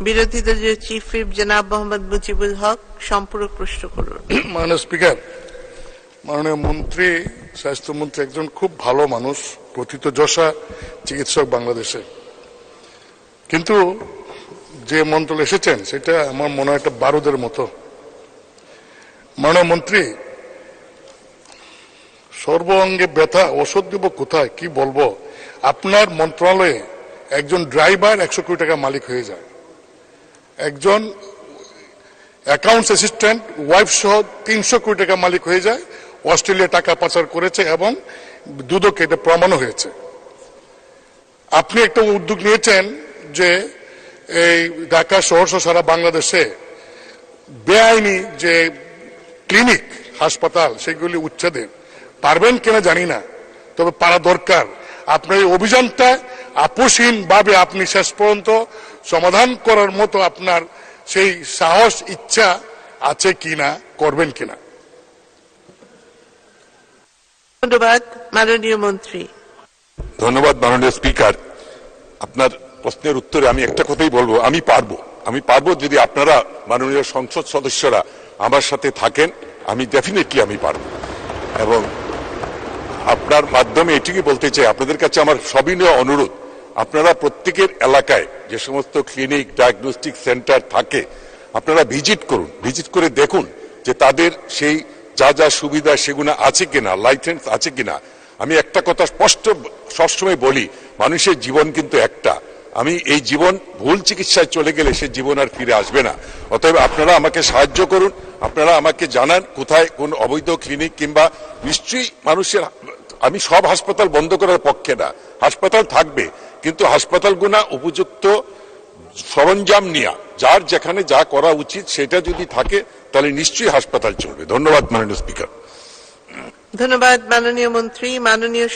বিরোধী দলীয় chief whip জনাব মোহাম্মদ মুজিবুল হক সম্পূরক প্রশ্ন করুন। মাননীয় স্পিকার, মাননীয় মন্ত্রী, স্বাস্থ্যমন্ত্রী একজন খুব ভালো মানুষ, প্রথিতযশা চিকিৎসক বাংলাদেশে। কিন্তু যে মন্ত্রণালয়ে এসেছেন সেটা আমার মনে হয় একটা বারুদের মতো। মাননীয় মন্ত্রী, সর্ব অঙ্গে ব্যথা, ওষুধ দিব কোথায়, কি বলবো। আপনার মন্ত্রণালয়ে একজন ড্রাইভার 100 কোটি টাকা মালিক হয়ে যায়, একজন অ্যাকাউন্টস অ্যাসিস্ট্যান্ট ওয়াইফ সহ 300 কোটি টাকা মালিক হয়ে যায়, অস্ট্রেলিয়া টাকা পাচার করেছে এবং দুদকে এটা প্রমাণও হয়েছে। আপনি একটা উদ্যোগ নিয়েছেন যে এই ঢাকা শহর সহ সারা বাংলাদেশে বেআইনি যে ক্লিনিক হাসপাতাল সেগুলি উচ্ছেদে পারবেন কিনা জানি না, তবে পারা দরকার। আপনার এই অভিযানটা আপোষহীন ভাবে আপনি শেষ পর্যন্ত সমাধান করার মতো আপনার সেই সাহস, ইচ্ছা আছে কিনা, করবেন কিনা। ধন্যবাদ মাননীয় মন্ত্রী। ধন্যবাদ মাননীয় স্পিকার। আপনার প্রশ্নের উত্তরে আমি একটা কথাই বলবো, আমি পারবো যদি আপনারা মাননীয় সংসদ সদস্যরা আমার সাথে থাকেন, আমি ডেফিনেটলি আমি পারবো। এবং আপনার মাধ্যমে এটুকু বলতে চাই, আপনাদের কাছে আমার সবিনয় অনুরোধ, আপনারা প্রত্যেকের এলাকায় যে সমস্ত ক্লিনিক, ডায়াগনস্টিক সেন্টার থাকে আপনারা ভিজিট করুন, ভিজিট করে দেখুন যে তাদের সেই যা যা সুবিধা সেগুলো আছে কিনা, লাইসেন্স আছে কিনা। আমি একটা কথা স্পষ্ট সবসময় বলি, মানুষের জীবন কিন্তু একটা। আমি এই জীবন ভুল চিকিৎসায় চলে গেলে সে জীবন আর ফিরে আসবে না। অতএব আপনারা আমাকে সাহায্য করুন, আপনারা আমাকে জানান কোথায় কোন অবৈধ ক্লিনিক, কিংবা নিশ্চয়ই মানুষের, আমি সব হাসপাতাল বন্ধ করার পক্ষে না, হাসপাতাল থাকবে, কিন্তু হাসপাতালগুলো উপযুক্ত সরঞ্জাম নিয়ে যার যেখানে যা করা উচিত সেটা যদি থাকে তাহলে নিশ্চয়ই হাসপাতাল চলবে। ধন্যবাদ মাননীয় স্পিকার। ধন্যবাদ মাননীয় মন্ত্রী। মাননীয়